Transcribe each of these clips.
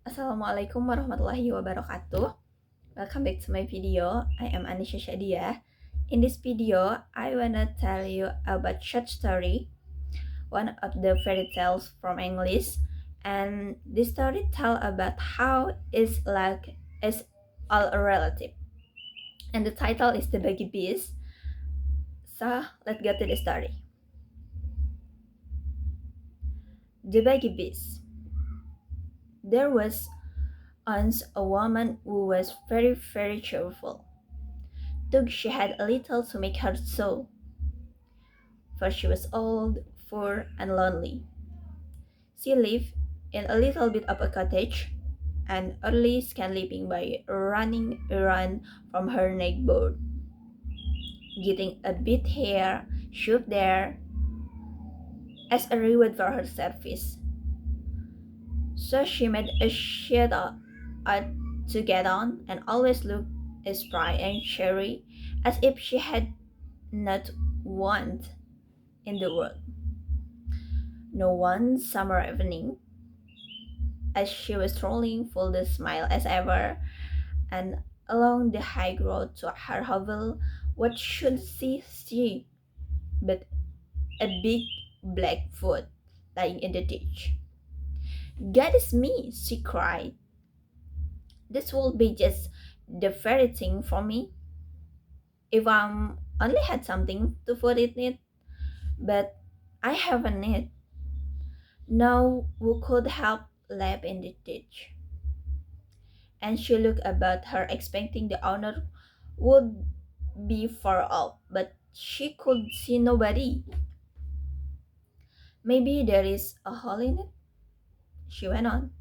Assalamualaikum warahmatullahi wabarakatuh. Welcome back to my video. I am Annisa Syadiah. In this video, I wanna tell you about short story, one of the fairy tales from English. And this story tell about how is all relative. And the title is The Bogey Beast. So let's get to the story. The Bogey Beast. There was once a woman who was very cheerful. Though she had a little to make her so, for she was old, poor, and lonely. She lived in a little bit of a cottage, and early scan living by running around from her neighborhood, getting a bit here, shoot there, as a reward for her service. So she made a sheet out to get on, and always looked as bright and cheery as if she had not want in the world. No one summer evening, as she was strolling full the smile as ever, and along the high road to her hovel, what should she see but a big black foot lying in the ditch? "God is me," she cried. "This will be just the very thing for me, if I only had something to put in it, but I haven't it. No who could help lap in the ditch." And she looked about her, expecting the owner would be far off, but she could see nobody. "Maybe there is a hole in it," she went on,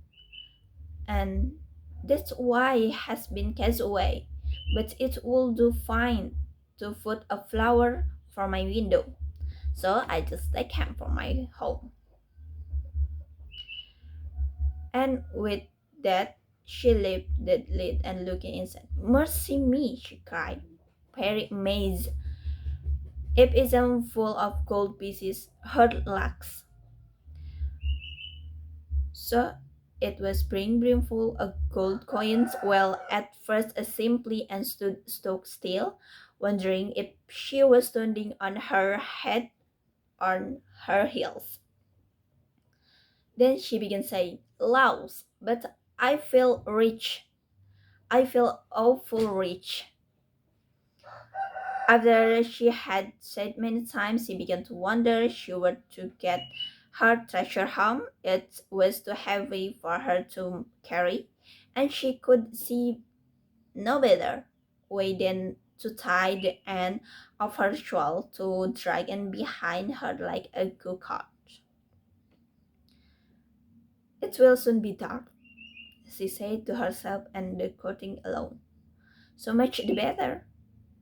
"and that's why it has been cast away. But it will do fine to put a flower for my window, so I just take him for my home." And with that, she lifted the lid and looking inside. "Mercy me," she cried, very amazed. "It isn't full of gold pieces, hard locks." So it was brimful of gold coins. Well, at first I simply and stood stock still, wondering if she was standing on her head or on her heels. Then she began saying, "Laws, but I feel rich. I feel awful rich." After she had said many times, she began to wonder she were to get her treasure home. It was too heavy for her to carry, and she could see no better way than to tie the end of her shawl to drag it behind her like a go-kart. "It will soon be dark," she said to herself, "and the courting alone. So much the better.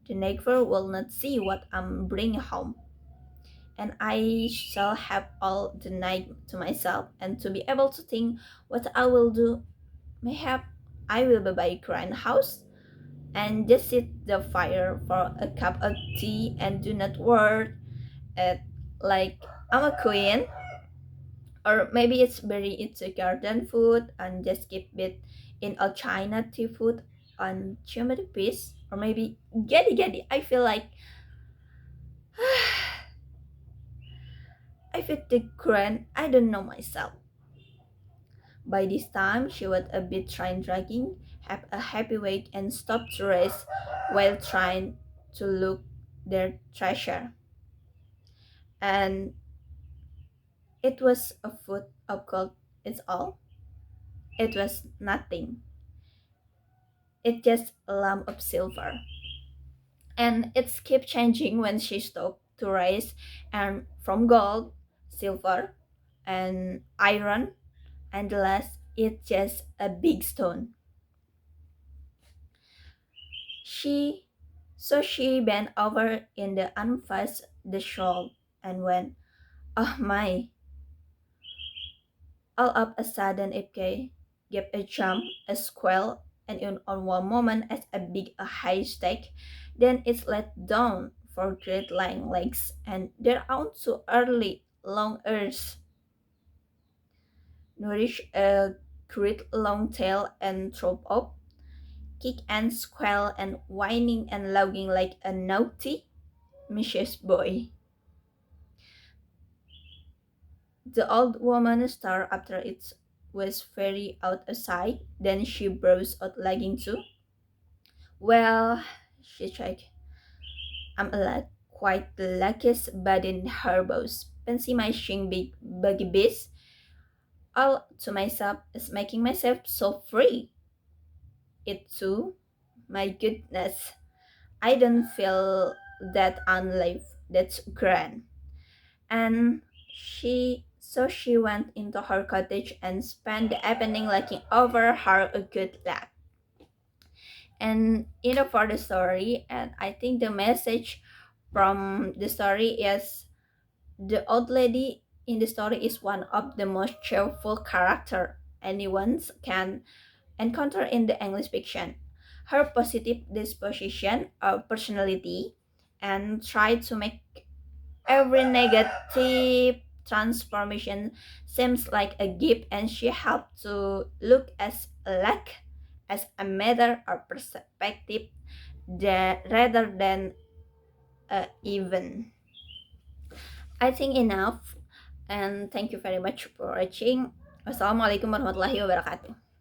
The neighbor will not see what I'm bringing home, and I shall have all the night to myself and to be able to think what I will do. Mayhap I will buy a grand house and just sit the fire for a cup of tea and do not work at like I'm a queen. Or maybe it's bury it to garden food and just keep it in a China tea food on chimney piece. Or maybe getty. I feel like I feel the grand. I don't know myself." By this time, she was a bit trying dragging, have a happy wake, and stopped to rest while trying to look their treasure. And it was a foot of gold. It's all. It was nothing. It just a lump of silver. And it kept changing when she stopped to rise, and from gold, silver, and iron, and the last it's just a big stone. She she bent over in the unfastened the shawl and went, "Oh my." All of a sudden it gave a jump, a squeal, and in on one moment as a big a high stake, then it let down for great long legs and their out to early long ears, nourished a great long tail and drop off, kick and squeal and whining and logging like a naughty, mischievous boy. The old woman stared after it was very out of sight. Then she burst out lagging too. Well, she checked. I'm quite the luckiest but in her boss. Fancy my shing big buggy beast all to myself is making myself so free. It too? My goodness. I don't feel that unlife. That's grand. And she went into her cottage and spent the evening looking over her a good luck. And for the story, and I think the message from the story is the old lady in the story is one of the most cheerful character anyone can encounter in the English fiction. Her positive disposition, personality, and try to make every negative transformation seems like a gift, and she helped to look as luck as a matter of perspective rather than even. I think enough, and thank you very much for watching. Wassalamualaikum warahmatullahi wabarakatuh.